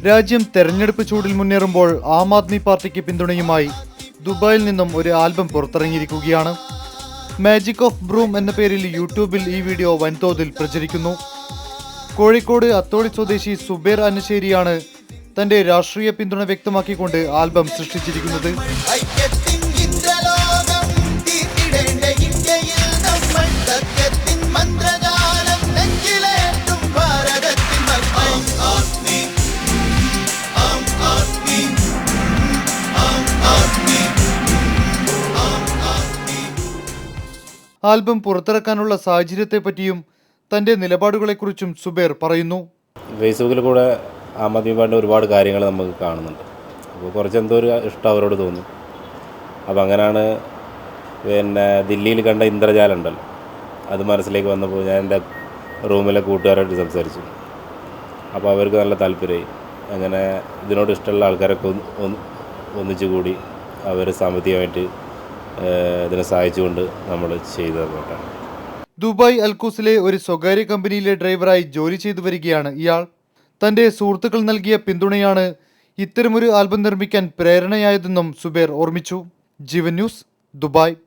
രാജ്യം തെരഞ്ഞെടുപ്പ് ചൂടിൽ മുന്നേറുമ്പോൾ ആം ആദ്മി പാർട്ടിക്ക് പിന്തുണയുമായി ദുബായിൽ നിന്നും ഒരു ആൽബം പുറത്തിറങ്ങിയിരിക്കുകയാണ്. മാജിക് ഓഫ് ബ്രൂം എന്ന പേരിൽ യൂട്യൂബിൽ ഈ വീഡിയോ വൻതോതിൽ പ്രചരിക്കുന്നു. കോഴിക്കോട് അത്തോളി സ്വദേശി സുബേർ അന്നശ്ശേരിയാണ് തന്റെ രാഷ്ട്രീയ പിന്തുണ വ്യക്തമാക്കിക്കൊണ്ട് ആൽബം സൃഷ്ടിച്ചിരിക്കുന്നത്. ആൽബം പുറത്തിറക്കാനുള്ള സാഹചര്യത്തെപ്പറ്റിയും തന്റെ നിലപാടുകളെക്കുറിച്ചും സുബേർ പറയുന്നു. ഫേസ്ബുക്കിൽ കൂടെ ആം ആദ്മി പാർട്ടിയുടെ ഒരുപാട് കാര്യങ്ങൾ നമുക്ക് കാണുന്നുണ്ട്. അപ്പോൾ കുറച്ച് എന്തോ ഒരു ഇഷ്ടം അവരോട് തോന്നും. അപ്പോൾ അങ്ങനെയാണ് ദില്ലിയിൽ കണ്ട ഇന്ദ്രജാലം ഉണ്ടല്ലോ, അത് മനസ്സിലേക്ക് വന്നപ്പോൾ ഞാൻ എൻ്റെ റൂമിലെ കൂട്ടുകാരായിട്ട് സംസാരിച്ചു. അപ്പോൾ അവർക്ക് നല്ല താല്പര്യമായി. അങ്ങനെ ഇതിനോട് ഇഷ്ടമുള്ള ആൾക്കാരൊക്കെ ഒന്നിച്ചു കൂടി അവർ സാമ്പത്തികമായിട്ട് ഇതിനെ സഹായിച്ചുകൊണ്ട് നമ്മൾ ചെയ്തതാണ്. ദുബായ് അൽക്കൂസിലെ ഒരു സ്വകാര്യ കമ്പനിയിലെ ഡ്രൈവറായി ജോലി ചെയ്തു വരികയാണ് ഇയാൾ. തന്റെ സുഹൃത്തുക്കൾ നൽകിയ പിന്തുണയാണ് ഇത്തരമൊരു ആൽബം നിർമ്മിക്കാൻ പ്രേരണയായതെന്നും സുബേർ ഓർമ്മിച്ചു. ജീവൻ ന്യൂസ്, ദുബായ്.